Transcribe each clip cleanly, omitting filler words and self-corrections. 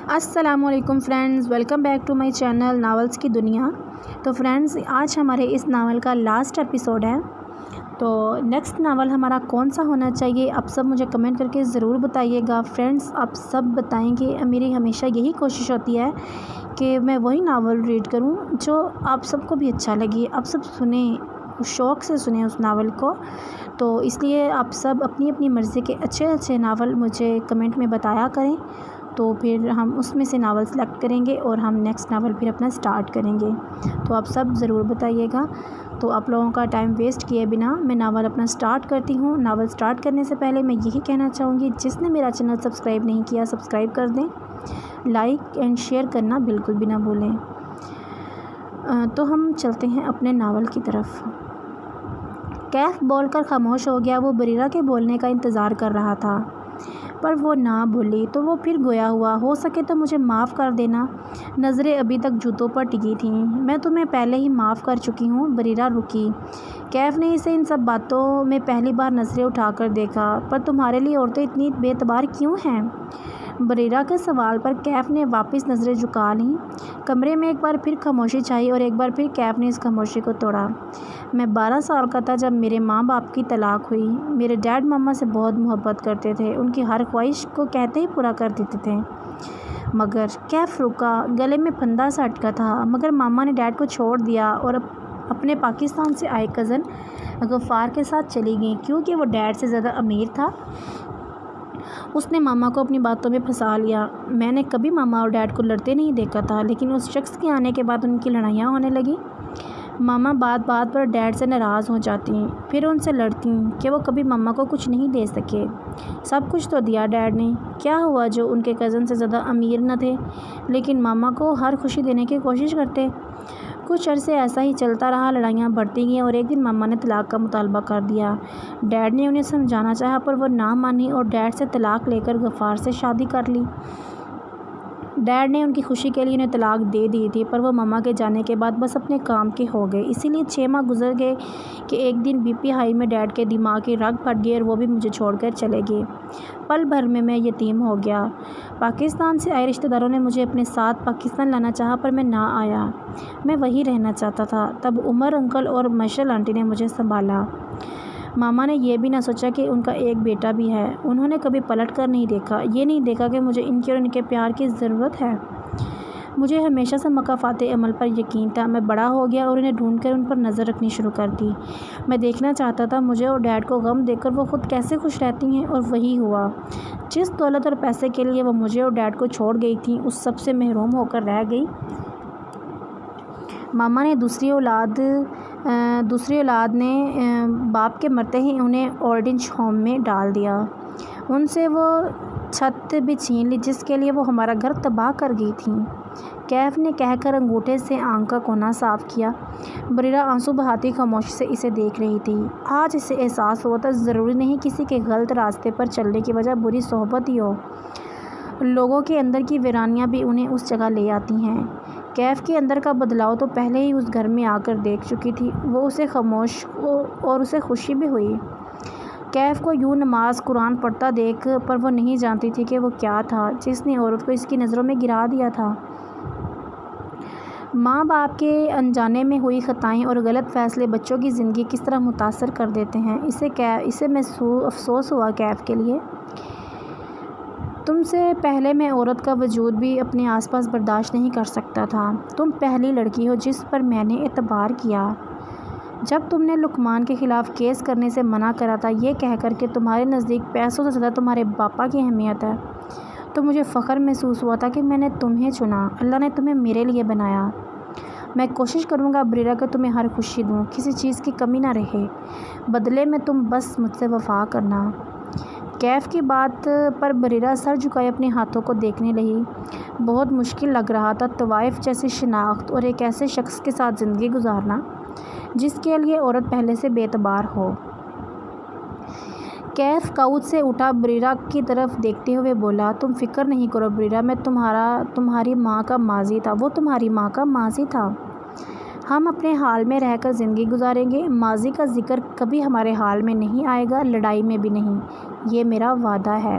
السلام علیکم friends, welcome back to my channel novels کی دنیا۔ تو فرینڈز، آج ہمارے اس ناول کا لاسٹ ایپیسوڈ ہے۔ تو نیکسٹ ناول ہمارا کون سا ہونا چاہیے آپ سب مجھے کمنٹ کر کے ضرور بتائیے گا۔ فرینڈز، آپ سب بتائیں گے، میری ہمیشہ یہی کوشش ہوتی ہے کہ میں وہی ناول ریڈ کروں جو آپ سب کو بھی اچھا لگے، آپ سب سنیں، شوق سے سنیں اس ناول کو۔ تو اس لیے آپ سب اپنی اپنی مرضی کے اچھے ناول مجھے کمنٹ میں بتایا کریں، تو پھر ہم اس میں سے ناول سلیکٹ کریں گے اور ہم نیکسٹ ناول پھر اپنا سٹارٹ کریں گے۔ تو آپ سب ضرور بتائیے گا۔ تو آپ لوگوں کا ٹائم ویسٹ کیے بنا میں ناول اپنا سٹارٹ کرتی ہوں۔ ناول سٹارٹ کرنے سے پہلے میں یہی کہنا چاہوں گی، جس نے میرا چینل سبسکرائب نہیں کیا سبسکرائب کر دیں، لائک اینڈ شیئر کرنا بالکل بھی نہ بھولیں۔ تو ہم چلتے ہیں اپنے ناول کی طرف۔ کیف بول کر خاموش ہو گیا۔ وہ بریرہ کے بولنے کا انتظار کر رہا تھا، پر وہ نہ بولی تو وہ پھر گویا ہوا، ہو سکے تو مجھے معاف کر دینا۔ نظریں ابھی تک جوتوں پر ٹکی تھیں۔ میں تمہیں پہلے ہی معاف کر چکی ہوں۔ بریرہ رکی۔ کیف نے اسے ان سب باتوں میں پہلی بار نظریں اٹھا کر دیکھا۔ پر تمہارے لیے عورتیں اتنی بے اعتبار کیوں ہیں؟ بریرہ کے سوال پر کیف نے واپس نظریں جھکا لیں۔ کمرے میں ایک بار پھر خاموشی چھائی اور ایک بار پھر کیف نے اس خاموشی کو توڑا۔ میں 12 سال کا تھا جب میرے ماں باپ کی طلاق ہوئی۔ میرے ڈیڈ ماما سے بہت محبت کرتے تھے، ان کی ہر خواہش کو کہتے ہی پورا کر دیتے تھے۔ مگر کیف رکا، گلے میں پھندا سا اٹکا تھا۔ مگر ماما نے ڈیڈ کو چھوڑ دیا اور اپنے پاکستان سے آئے کزن غفار کے ساتھ چلی گئیں، کیونکہ وہ ڈیڈ سے زیادہ امیر تھا۔ اس نے ماما کو اپنی باتوں میں پھنسا لیا۔ میں نے کبھی ماما اور ڈیڈ کو لڑتے نہیں دیکھا تھا، لیکن اس شخص کے آنے کے بعد ان کی لڑائیاں ہونے لگیں۔ ماما بات پر ڈیڈ سے ناراض ہو جاتی، پھر ان سے لڑتی کہ وہ کبھی ماما کو کچھ نہیں دے سکے۔ سب کچھ تو دیا ڈیڈ نے، کیا ہوا جو ان کے کزن سے زیادہ امیر نہ تھے، لیکن ماما کو ہر خوشی دینے کی کوشش کرتے۔ کچھ عرصے ایسا ہی چلتا رہا، لڑائیاں بڑھتی گئیں اور ایک دن ماما نے طلاق کا مطالبہ کر دیا۔ ڈیڈ نے انہیں سمجھانا چاہا پر وہ نہ مانی اور ڈیڈ سے طلاق لے کر غفار سے شادی کر لی۔ ڈیڈ نے ان کی خوشی کے لیے انہیں طلاق دے دی تھی، پر وہ ماما کے جانے کے بعد بس اپنے کام کے ہو گئے۔ اسی لیے 6 ماہ گزر گئے کہ ایک دن بی پی ہائی میں ڈیڈ کے دماغ کی رگ پھٹ گئی اور وہ بھی مجھے چھوڑ کر چلے گئے۔ پل بھر میں یتیم ہو گیا۔ پاکستان سے آئے رشتہ داروں نے مجھے اپنے ساتھ پاکستان لانا چاہا پر میں نہ آیا، میں وہیں رہنا چاہتا تھا۔ تب عمر انکل اور مشل آنٹی نے مجھے سنبھالا۔ ماما نے یہ بھی نہ سوچا کہ ان کا ایک بیٹا بھی ہے۔ انہوں نے کبھی پلٹ کر نہیں دیکھا، یہ نہیں دیکھا کہ مجھے ان کے اور ان کے پیار کی ضرورت ہے۔ مجھے ہمیشہ سے مکافات عمل پر یقین تھا۔ میں بڑا ہو گیا اور انہیں ڈھونڈ کر ان پر نظر رکھنی شروع کر دی۔ میں دیکھنا چاہتا تھا مجھے اور ڈیڈ کو غم دے کر وہ خود کیسے خوش رہتی ہیں، اور وہی ہوا۔ جس دولت اور پیسے کے لیے وہ مجھے اور ڈیڈ کو چھوڑ گئی تھیں، اس سب سے محروم ہو کر رہ گئی۔ ماما نے دوسری اولاد نے باپ کے مرتے ہی انہیں اولڈ ایج ہوم میں ڈال دیا۔ ان سے وہ چھت بھی چھین لی جس کے لیے وہ ہمارا گھر تباہ کر گئی تھیں۔ کیف نے کہہ کر انگوٹھے سے آنکھ کا کونا صاف کیا۔ بریرہ آنسو بہاتی خاموشی سے اسے دیکھ رہی تھی۔ آج اسے احساس ہوا تھا ضروری نہیں کسی کے غلط راستے پر چلنے کی وجہ بری صحبت ہی ہو، لوگوں کے اندر کی ویرانیاں بھی انہیں اس جگہ لے آتی ہیں۔ کیف کے اندر کا بدلاؤ تو پہلے ہی اس گھر میں آ کر دیکھ چکی تھی۔ وہ اسے خاموش اور اسے خوشی بھی ہوئی۔ کیف کو یوں نماز قرآن پڑھتا دیکھ پر وہ نہیں جانتی تھی کہ وہ کیا تھا جس نے عورت کو اس کی نظروں میں گرا دیا تھا۔ ماں باپ کے انجانے میں ہوئی خطائیں اور غلط فیصلے بچوں کی زندگی کس طرح متاثر کر دیتے ہیں، اسے افسوس ہوا کیف کے لیے۔ تم سے پہلے میں عورت کا وجود بھی اپنے آس پاس برداشت نہیں کر سکتا تھا۔ تم پہلی لڑکی ہو جس پر میں نے اعتبار کیا۔ جب تم نے لقمان کے خلاف کیس کرنے سے منع کرا تھا، یہ کہہ کر کہ تمہارے نزدیک پیسوں سے زیادہ تمہارے باپا کی اہمیت ہے، تو مجھے فخر محسوس ہوا تھا کہ میں نے تمہیں چنا، اللہ نے تمہیں میرے لیے بنایا۔ میں کوشش کروں گا بریرہ کہ تمہیں ہر خوشی دوں، کسی چیز کی کمی نہ رہے، بدلے میں تم بس مجھ سے وفا کرنا۔ کیف کی بات پر بریرہ سر جھکائے اپنے ہاتھوں کو دیکھنے لگی۔ بہت مشکل لگ رہا تھا طوائف جیسی شناخت اور ایک ایسے شخص کے ساتھ زندگی گزارنا جس کے لیے عورت پہلے سے بے اعتبار ہو۔ کیف قعود سے اٹھا بریرہ کی طرف دیکھتے ہوئے بولا، تم فکر نہیں کرو بریرہ، میں تمہاری ماں کا ماضی تھا، وہ تمہاری ماں کا ماضی تھا۔ ہم اپنے حال میں رہ کر زندگی گزاریں گے، ماضی کا ذکر کبھی ہمارے حال میں نہیں آئے گا، لڑائی میں بھی نہیں، یہ میرا وعدہ ہے۔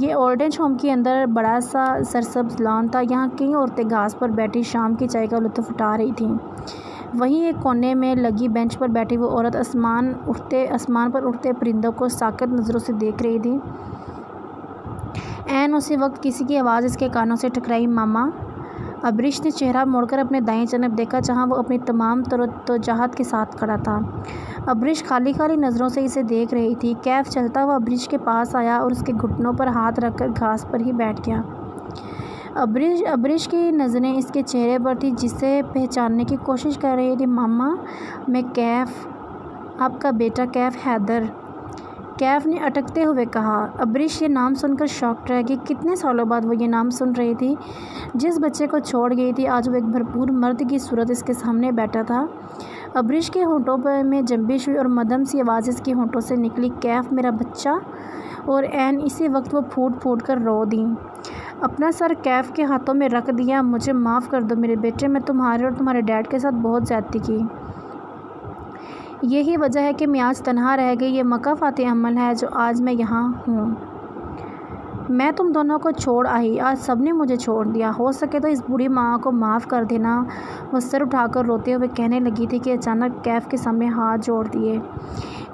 یہ اولڈ ایج ہوم کے اندر بڑا سا سرسبز لان تھا۔ یہاں کئی عورتیں گھاس پر بیٹھی شام کی چائے کا لطف اٹھا رہی تھیں۔ وہیں ایک کونے میں لگی بینچ پر بیٹھی وہ عورت آسمان پر اڑتے پرندوں کو ساکت نظروں سے دیکھ رہی تھی۔ عین اسی وقت کسی کی آواز اس کے کانوں سے ٹکرائی، ماما۔ ابریش نے چہرہ موڑ کر اپنے دائیں جانب دیکھا جہاں وہ اپنی تمام توجہات کے ساتھ کھڑا تھا۔ ابریش خالی نظروں سے اسے دیکھ رہی تھی۔ کیف چلتا ہوا ابریش کے پاس آیا اور اس کے گھٹنوں پر ہاتھ رکھ کر گھاس پر ہی بیٹھ گیا۔ ابریش کی نظریں اس کے چہرے پر تھیں جسے پہچاننے کی کوشش کر رہی تھی۔ ماما، میں کیف، آپ کا بیٹا کیف حیدر، کیف نے اٹکتے ہوئے کہا۔ ابریش یہ نام سن کر شاکڈ رہ گئی۔ کتنے سالوں بعد وہ یہ نام سن رہی تھی۔ جس بچے کو چھوڑ گئی تھی آج وہ ایک بھرپور مرد کی صورت اس کے سامنے بیٹھا تھا۔ ابریش کے ہونٹوں میں جنبش ہوئی اور مدھم سی آواز اس کے ہونٹوں سے نکلی، کیف میرا بچہ، اور عین اسی وقت وہ پھوٹ پھوٹ کر رو دیں۔ اپنا سر کیف کے ہاتھوں میں رکھ دیا۔ مجھے معاف کر دو میرے بیٹے، میں تمہارے اور تمہارے ڈیڈ کے ساتھ بہت زیادتی کی۔ یہی وجہ ہے کہ میں آج تنہا رہ گئی۔ یہ مکافات عمل ہے جو آج میں یہاں ہوں۔ میں تم دونوں کو چھوڑ آئی، آج سب نے مجھے چھوڑ دیا۔ ہو سکے تو اس بوڑھی ماں کو معاف کر دینا۔ وہ سر اٹھا کر روتے ہوئے کہنے لگی تھی کہ اچانک کیف کے سامنے ہاتھ جوڑ دیے۔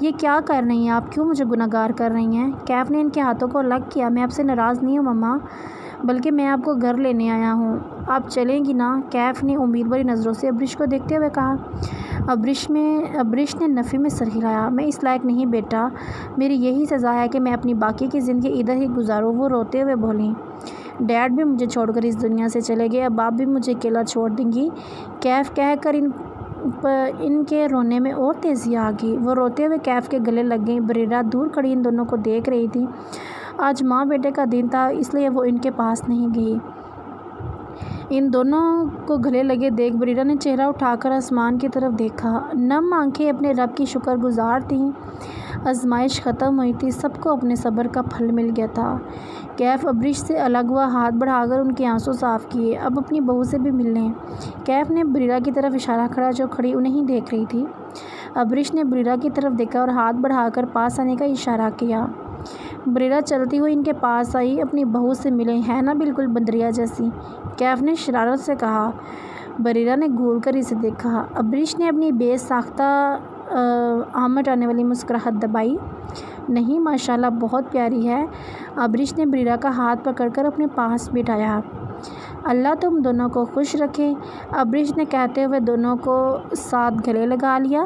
یہ کیا کر رہی ہیں آپ؟ کیوں مجھے گناہ گار کر رہی ہیں؟ کیف نے ان کے ہاتھوں کو الگ کیا۔ میں آپ سے ناراض نہیں ہوں مما، بلکہ میں آپ کو گھر لینے آیا ہوں۔ آپ چلیں گی نا؟ کیف نے امید بھری نظروں سے ابریش کو دیکھتے ہوئے کہا۔ ابریش نے نفی میں سر ہلایا۔ میں اس لائق نہیں بیٹا، میری یہی سزا ہے کہ میں اپنی باقی کی زندگی ادھر ہی گزاروں۔ وہ روتے ہوئے بولیں، ڈیڈ بھی مجھے چھوڑ کر اس دنیا سے چلے گئے، اب آپ بھی مجھے اکیلا چھوڑ دیں گی؟ کیف کہہ کر ان کے رونے میں اور تیزی آ گئی۔ وہ روتے ہوئے کیف کے گلے لگ گئیں۔ بریرہ دور کھڑی ان دونوں کو دیکھ رہی تھی۔ آج ماں بیٹے کا دن تھا اس لیے وہ ان کے پاس نہیں گئی۔ ان دونوں کو گلے لگے دیکھ بریرہ نے چہرہ اٹھا کر آسمان کی طرف دیکھا۔ نم آنکھیں اپنے رب کی شکر گزار تھیں۔ آزمائش ختم ہوئی تھی، سب کو اپنے صبر کا پھل مل گیا تھا۔ کیف ابریش سے الگ ہوا، ہاتھ بڑھا کر ان کے آنسو صاف کیے۔ اب اپنی بہو سے بھی مل لیں۔ کیف نے بریرہ کی طرف اشارہ کرا جو کھڑی انہیں دیکھ رہی تھی۔ ابریش نے بریرہ کی طرف دیکھا اور ہاتھ بڑھا کر پاس آنے کا اشارہ کیا۔ بریرہ چلتی ہوئی ان کے پاس آئی۔ اپنی بہو سے ملیں، ہے نا بالکل بندریا جیسی، کیف نے شرارت سے کہا۔ بریرہ نے گھور کر اسے دیکھا۔ ابریش نے اپنی بے ساختہ آمٹ آنے والی مسکراہٹ دبائی۔ نہیں ماشاءاللہ بہت پیاری ہے۔ ابریش نے بریرہ کا ہاتھ پکڑ کر اپنے پاس بٹھایا۔ اللہ تم دونوں کو خوش رکھے، ابریش نے کہتے ہوئے دونوں کو ساتھ گلے لگا لیا۔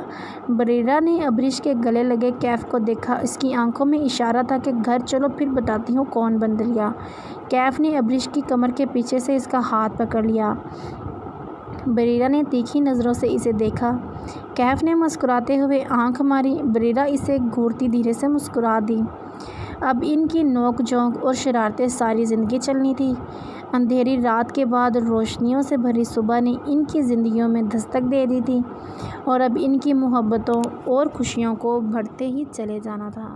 بریرہ نے ابریش کے گلے لگے کیف کو دیکھا۔ اس کی آنکھوں میں اشارہ تھا کہ گھر چلو پھر بتاتی ہوں کون بندریا۔ کیف نے ابریش کی کمر کے پیچھے سے اس کا ہاتھ پکڑ لیا۔ بریرہ نے تیکھی نظروں سے اسے دیکھا۔ کیف نے مسکراتے ہوئے آنکھ ماری۔ بریرہ اسے گھورتی دھیرے سے مسکرا دی۔ اب ان کی نوک جھونک اور شرارتیں ساری زندگی چلنی تھی۔ اندھیری رات کے بعد روشنیوں سے بھری صبح نے ان کی زندگیوں میں دستک دے دی تھی اور اب ان کی محبتوں اور خوشیوں کو بڑھتے ہی چلے جانا تھا۔